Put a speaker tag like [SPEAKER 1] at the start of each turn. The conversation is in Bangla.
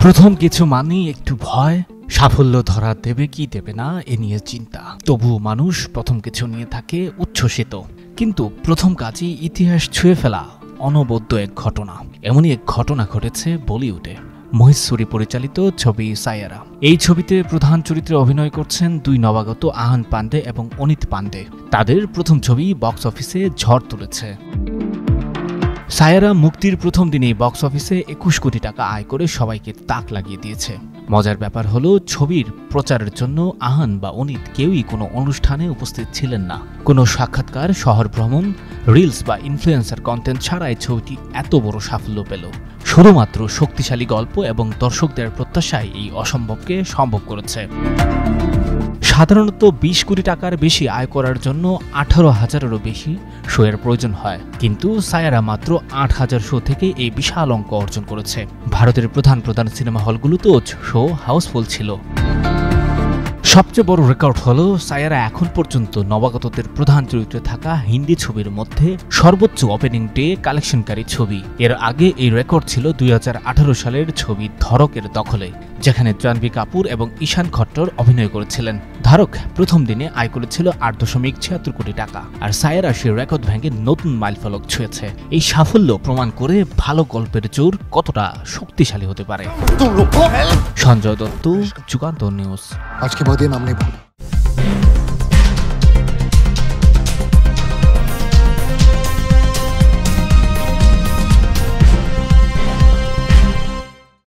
[SPEAKER 1] প্রথম কিছু মানেই একটু ভয়, সাফল্য ধরা দেবে কি দেবে না এ নিয়ে চিন্তা। তবুও মানুষ প্রথম কিছু নিয়ে থাকে উচ্ছ্বসিত। কিন্তু প্রথম কাজই ইতিহাস ছুঁয়ে ফেলা অনবদ্য এক ঘটনা। এমনই এক ঘটনা ঘটেছে বলিউডে। মহেশ সুরি পরিচালিত ছবি সায়ারা। এই ছবিতে প্রধান চরিত্রে অভিনয় করছেন দুই নবাগত আহান পান্ডে এবং অনিত পান্ডে। তাদের প্রথম ছবি বক্স অফিসে ঝড় তুলেছে। সায়ারা মুক্তির প্রথম দিনেই বক্স অফিসে 21 কোটি টাকা আয় করে সবাইকে তাক লাগিয়ে দিয়েছে। মজার ব্যাপার হলো, ছবির প্রচারের জন্য আহান বা অনিত কেউই কোনো অনুষ্ঠানে উপস্থিত ছিলেন না। কোনো সাক্ষাৎকার, শহর ভ্রমণ, রিলস বা ইনফ্লুয়েন্সার কন্টেন্ট ছাড়াই ছবিটি এত বড় সাফল্য পেল। শুধুমাত্র শক্তিশালী গল্প এবং দর্শকদের প্রত্যাশাই এই অসম্ভবকে সম্ভব করেছে। সাধারণত 20 কোটি টাকার বেশি আয় করার জন্য 18,000-এরও বেশি শোয়ের প্রয়োজন হয়, কিন্তু সায়ারা মাত্র 8,000 শো থেকে এই বিশাল অঙ্ক অর্জন করেছে। ভারতের প্রধান সিনেমা হলগুলোতেও শো হাউসফুল ছিল। সবচেয়ে বড় রেকর্ড হলো, সায়ারা এখন পর্যন্ত নবাগতদের প্রধান চরিত্রে থাকা হিন্দি ছবির মধ্যে সর্বোচ্চ ওপেনিং ডে কালেকশনকারী ছবি। এর আগে এই রেকর্ড ছিল 2018 সালের ছবি ধরকের দখলে, যেখানে জাহ্নবী কাপুর এবং ঈশান খট্টর অভিনয় করেছিলেন। ধরক প্রথম দিনে আয় করেছিল 8.76 কোটি টাকা, আর সায়ারা সেই রেকর্ড ভেঙে নতুন মাইলফলক ছুঁয়েছে। এই সাফল্য প্রমাণ করে ভালো গল্পের জোর কতটা শক্তিশালী হতে পারে। সঞ্জয় দত্ত, যুগান্তর নিউজ।
[SPEAKER 2] आज के बाद ये नाम नहीं भूलना।